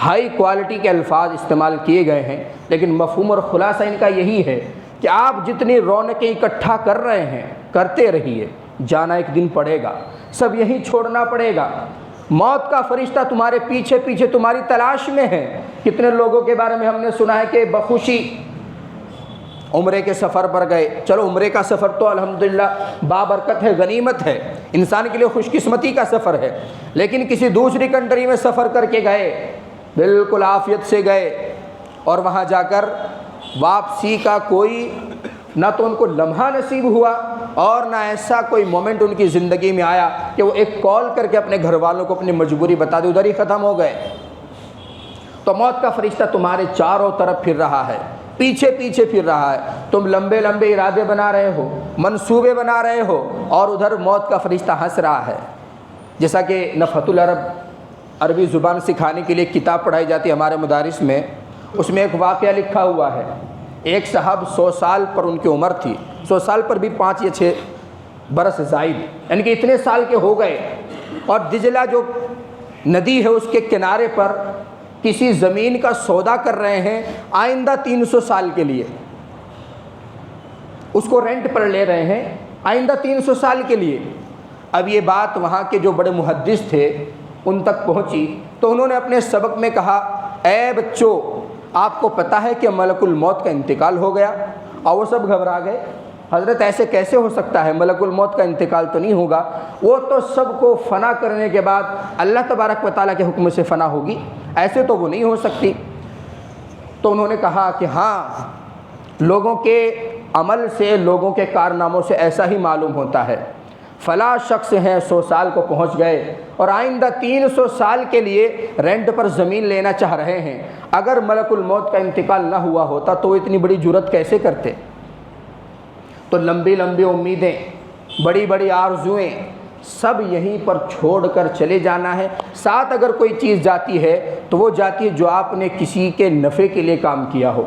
ہائی کوالٹی کے الفاظ استعمال کیے گئے ہیں، لیکن مفہوم اور خلاصہ ان کا یہی ہے کہ آپ جتنی رونقیں اکٹھا کر رہے ہیں کرتے رہیے، جانا ایک دن پڑے گا، سب یہیں چھوڑنا پڑے گا، موت کا فرشتہ تمہارے پیچھے پیچھے تمہاری تلاش میں ہے۔ کتنے لوگوں کے بارے میں ہم نے سنا ہے کہ بخوشی عمرے کے سفر پر گئے، چلو عمرے کا سفر تو الحمدللہ بابرکت ہے، غنیمت ہے، انسان کے لیے خوش قسمتی کا سفر ہے، لیکن کسی دوسری کنٹری میں سفر کر کے گئے، بالکل عافیت سے گئے، اور وہاں جا کر واپسی کا کوئی نہ تو ان کو لمحہ نصیب ہوا اور نہ ایسا کوئی مومنٹ ان کی زندگی میں آیا کہ وہ ایک کال کر کے اپنے گھر والوں کو اپنی مجبوری بتا دے، ادھر ہی ختم ہو گئے۔ تو موت کا فرشتہ تمہارے چاروں طرف پھر رہا ہے، پیچھے پیچھے پھر رہا ہے، تم لمبے لمبے ارادے بنا رہے ہو، منصوبے بنا رہے ہو، اور ادھر موت کا فرشتہ ہنس رہا ہے۔ جیسا کہ نفحۃ العرب عربی زبان سکھانے کے لیے کتاب پڑھائی جاتی ہے ہمارے مدارس میں، اس میں ایک واقعہ لکھا ہوا ہے، ایک صاحب 100 سال پر ان کی عمر تھی، 100 سال پر بھی 5 یا 6 برس زائد، یعنی کہ اتنے سال کے ہو گئے، اور دجلہ جو ندی ہے اس کے کنارے پر کسی زمین کا سودا کر رہے ہیں آئندہ 300 سال کے لیے، اس کو رینٹ پر لے رہے ہیں آئندہ 300 سال کے لیے۔ اب یہ بات وہاں کے جو بڑے محدث تھے ان تک پہنچی تو انہوں نے اپنے سبق میں کہا، اے بچوں آپ کو پتہ ہے کہ ملک الموت کا انتقال ہو گیا؟ اور وہ سب گھبرا گئے، حضرت ایسے کیسے ہو سکتا ہے، ملک الموت کا انتقال تو نہیں ہوگا، وہ تو سب کو فنا کرنے کے بعد اللہ تبارک و تعالیٰ کے حکم سے فنا ہوگی، ایسے تو وہ نہیں ہو سکتی۔ تو انہوں نے کہا کہ ہاں، لوگوں کے عمل سے، لوگوں کے کارناموں سے ایسا ہی معلوم ہوتا ہے، فلاں شخص ہیں 100 سال کو پہنچ گئے اور آئندہ 300 سال کے لیے رینٹ پر زمین لینا چاہ رہے ہیں، اگر ملک الموت کا انتقال نہ ہوا ہوتا تو وہ اتنی بڑی جرت کیسے کرتے؟ تو لمبی لمبی امیدیں، بڑی بڑی آرزوئیں سب یہیں پر چھوڑ کر چلے جانا ہے۔ ساتھ اگر کوئی چیز جاتی ہے تو وہ جاتی ہے جو آپ نے کسی کے نفع کے لیے کام کیا ہو۔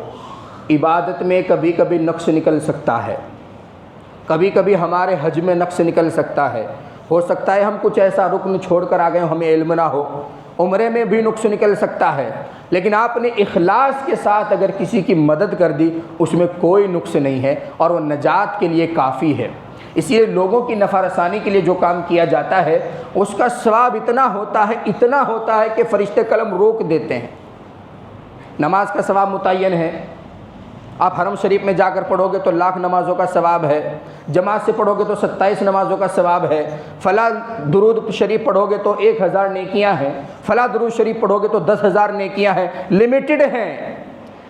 عبادت میں کبھی کبھی نقص نکل سکتا ہے، کبھی کبھی ہمارے حج میں نقص نکل سکتا ہے، ہو سکتا ہے ہم کچھ ایسا رکن چھوڑ کر آ گئے ہوں ہمیں علم نہ ہو، عمرے میں بھی نقص نکل سکتا ہے، لیکن آپ نے اخلاص کے ساتھ اگر کسی کی مدد کر دی اس میں کوئی نقص نہیں ہے اور وہ نجات کے لیے کافی ہے۔ اس لیے لوگوں کی نفع رسانی کے لیے جو کام کیا جاتا ہے اس کا ثواب اتنا ہوتا ہے کہ فرشتے قلم روک دیتے ہیں۔ نماز کا ثواب متعین ہے، آپ حرم شریف میں جا کر پڑھو گے تو 1,00,000 نمازوں کا ثواب ہے، جماعت سے پڑھو گے تو 27 نمازوں کا ثواب ہے، فلاں درود شریف پڑھو گے تو 1000 نیکیاں ہیں، فلاں درود شریف پڑھو گے تو 10,000 نیکیاں ہیں، لمیٹڈ ہیں۔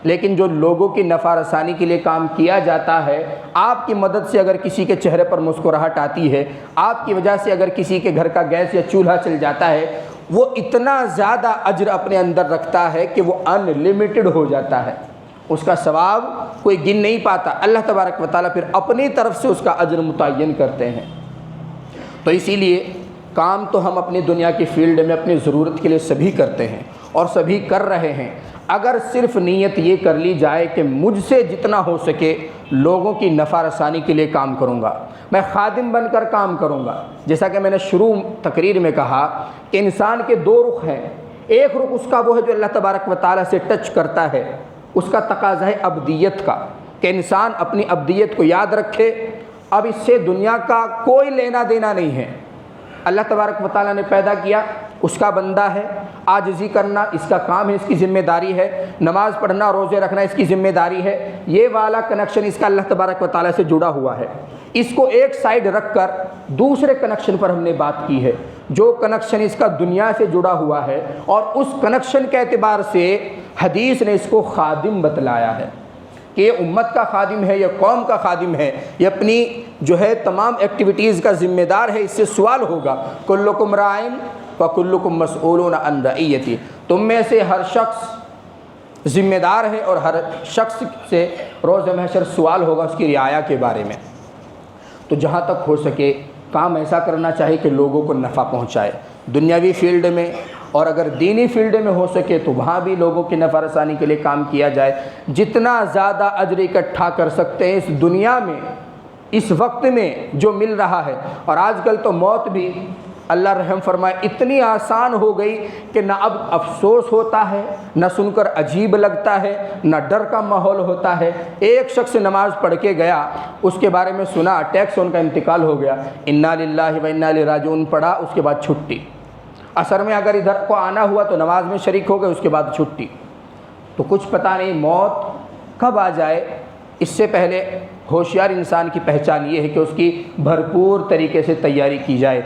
لیکن جو لوگوں کی نفع رسانی کے لیے کام کیا جاتا ہے، آپ کی مدد سے اگر کسی کے چہرے پر مسکراہٹ آتی ہے، آپ کی وجہ سے اگر کسی کے گھر کا گیس یا چولہا چل جاتا ہے، وہ اتنا زیادہ اجر اپنے اندر رکھتا ہے کہ وہ ان لمیٹڈ ہو جاتا ہے، اس کا ثواب کوئی گن نہیں پاتا، اللہ تبارک و تعالیٰ پھر اپنی طرف سے اس کا اجر متعین کرتے ہیں۔ تو اسی لیے کام تو ہم اپنی دنیا کی فیلڈ میں اپنی ضرورت کے لیے سبھی کرتے ہیں اور سبھی کر رہے ہیں، اگر صرف نیت یہ کر لی جائے کہ مجھ سے جتنا ہو سکے لوگوں کی نفع رسانی کے لیے کام کروں گا، میں خادم بن کر کام کروں گا، جیسا کہ میں نے شروع تقریر میں کہا کہ انسان کے 2 رخ ہیں، ایک رخ اس کا وہ ہے جو اللہ تبارک و تعالیٰ سے ٹچ کرتا ہے، اس کا تقاضا ہے ابدیت کا، کہ انسان اپنی ابدیت کو یاد رکھے، اب اس سے دنیا کا کوئی لینا دینا نہیں ہے، اللہ تبارک و تعالیٰ نے پیدا کیا، اس کا بندہ ہے، عاجزی کرنا اس کا کام ہے، اس کی ذمہ داری ہے، نماز پڑھنا روزے رکھنا اس کی ذمہ داری ہے، یہ والا کنیکشن اس کا اللہ تبارک و تعالیٰ سے جڑا ہوا ہے۔ اس کو ایک سائیڈ رکھ کر دوسرے کنیکشن پر ہم نے بات کی ہے، جو کنیکشن اس کا دنیا سے جڑا ہوا ہے، اور اس کنیکشن کے اعتبار سے حدیث نے اس کو خادم بتلایا ہے۔ کہ یہ امت کا خادم ہے، یہ قوم کا خادم ہے، یہ اپنی جو ہے تمام ایکٹیویٹیز کا ذمہ دار ہے، اس سے سوال ہوگا۔ کلکم رائن وکلکم مسئولون عن رعیتہ، تم میں سے ہر شخص ذمہ دار ہے اور ہر شخص سے روز محشر سوال ہوگا اس کی رعایا کے بارے میں۔ تو جہاں تک ہو سکے کام ایسا کرنا چاہیے کہ لوگوں کو نفع پہنچائے، دنیاوی فیلڈ میں، اور اگر دینی فیلڈ میں ہو سکے تو وہاں بھی لوگوں کی نفع رسانی کے لیے کام کیا جائے۔ جتنا زیادہ اجر اکٹھا کر سکتے ہیں اس دنیا میں، اس وقت میں جو مل رہا ہے، اور آج کل تو موت بھی اللہ رحم فرمائے اتنی آسان ہو گئی کہ نہ اب افسوس ہوتا ہے، نہ سن کر عجیب لگتا ہے، نہ ڈر کا ماحول ہوتا ہے۔ ایک شخص نماز پڑھ کے گیا، اس کے بارے میں سنا اٹیک سے ان کا انتقال ہو گیا، انا للہ و انا الیہ راجعون پڑھا، اس کے بعد چھٹی۔ عصر میں اگر ادھر کو آنا ہوا تو نماز میں شریک ہو گئے، اس کے بعد چھٹی۔ تو کچھ پتہ نہیں موت کب آ جائے۔ اس سے پہلے ہوشیار انسان کی پہچان یہ ہے کہ اس کی بھرپور طریقے سے تیاری کی جائے۔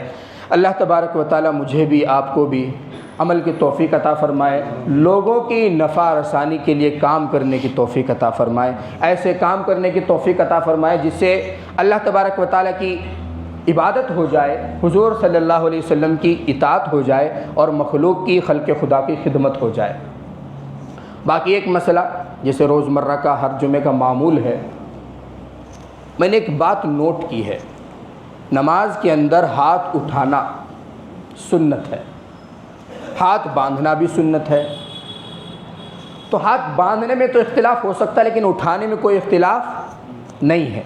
اللہ تبارک و تعالی مجھے بھی آپ کو بھی عمل کی توفیق عطا فرمائے، لوگوں کی نفع رسانی کے لیے کام کرنے کی توفیق عطا فرمائے، ایسے کام کرنے کی توفیق عطا فرمائے جس سے اللہ تبارک و تعالی کی عبادت ہو جائے، حضور صلی اللہ علیہ وسلم کی اطاعت ہو جائے اور مخلوق کی خلق خدا کی خدمت ہو جائے۔ باقی ایک مسئلہ جیسے روزمرہ کا ہر جمعے کا معمول ہے، میں نے ایک بات نوٹ کی ہے، نماز کے اندر ہاتھ اٹھانا سنت ہے، ہاتھ باندھنا بھی سنت ہے۔ تو ہاتھ باندھنے میں تو اختلاف ہو سکتا ہے لیکن اٹھانے میں کوئی اختلاف نہیں ہے،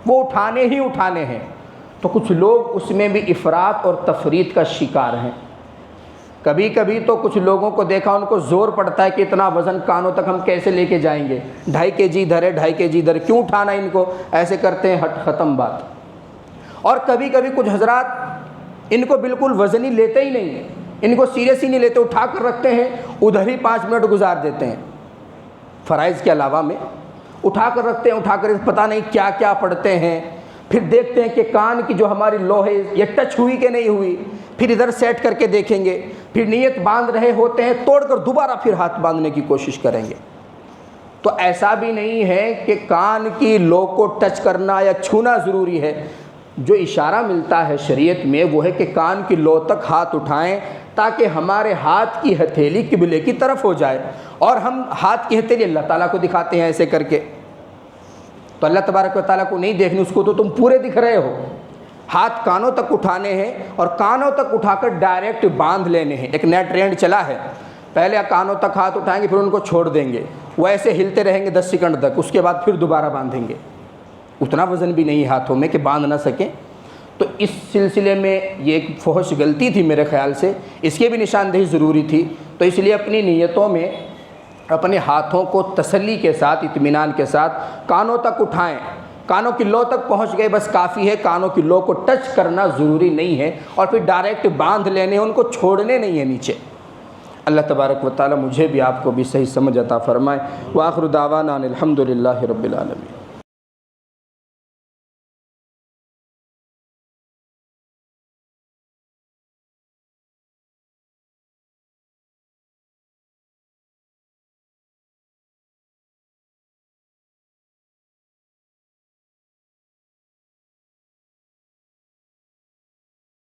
وہ اٹھانے ہی اٹھانے ہیں۔ تو کچھ لوگ اس میں بھی افراط اور تفریط کا شکار ہیں۔ کبھی کبھی تو کچھ لوگوں کو دیکھا ان کو زور پڑتا ہے کہ اتنا وزن کانوں تک ہم کیسے لے کے جائیں گے، 2.5 kg ادھر ہے 2.5 kg ادھر، کیوں اٹھانا ان کو، ایسے کرتے ہیں، ہٹ ختم بات۔ اور کبھی کبھی کچھ حضرات ان کو بالکل وزنی لیتے ہی نہیں ہیں، ان کو سیریس ہی نہیں لیتے، اٹھا کر رکھتے ہیں، ادھر ہی 5 منٹ گزار دیتے ہیں، فرائض کے علاوہ میں اٹھا کر رکھتے ہیں، اٹھا کر پتہ نہیں کیا کیا پڑھتے ہیں۔ پھر دیکھتے ہیں کہ کان کی جو ہماری لو ہے یہ ٹچ ہوئی کہ نہیں ہوئی، پھر ادھر سیٹ کر کے دیکھیں گے، پھر نیت باندھ رہے ہوتے ہیں، توڑ کر دوبارہ پھر ہاتھ باندھنے کی کوشش کریں گے۔ تو ایسا بھی نہیں ہے کہ کان کی لو کو ٹچ کرنا یا چھونا ضروری ہے، جو اشارہ ملتا ہے شریعت میں وہ ہے کہ کان کی لو تک ہاتھ اٹھائیں تاکہ ہمارے ہاتھ کی ہتھیلی قبلے کی طرف ہو جائے، اور ہم ہاتھ کی ہتھیلی اللہ تعالیٰ کو دکھاتے ہیں ایسے کر کے، تو اللہ تبارک و تعالیٰ کو نہیں دیکھنی، اس کو تو تم پورے دکھ رہے ہو۔ ہاتھ کانوں تک اٹھانے ہیں اور کانوں تک اٹھا کر ڈائریکٹ باندھ لینے ہیں۔ ایک نیا ٹرینڈ چلا ہے، پہلے کانوں تک ہاتھ اٹھائیں گے پھر ان کو چھوڑ دیں گے، وہ ایسے ہلتے رہیں گے 10 سیکنڈ تک، اس کے بعد پھر دوبارہ باندھیں گے۔ اتنا وزن بھی نہیں ہاتھوں میں کہ باندھ نہ سکیں۔ تو اس سلسلے میں یہ ایک فحش غلطی تھی میرے خیال سے، اس کی بھی نشاندہی ضروری تھی۔ تو اس لیے اپنی نیتوں میں اپنے ہاتھوں کو تسلی کے ساتھ، اطمینان کے ساتھ کانوں تک اٹھائیں، کانوں کی لو تک پہنچ گئے بس کافی ہے، کانوں کی لو کو ٹچ کرنا ضروری نہیں ہے، اور پھر ڈائریکٹ باندھ لینے، ان کو چھوڑنے نہیں ہیں نیچے۔ اللہ تبارک و تعالی مجھے بھی آپ کو بھی صحیح سمجھ عطا فرمائے۔ وآخر دعوانا ان الحمد للہ رب العالمین۔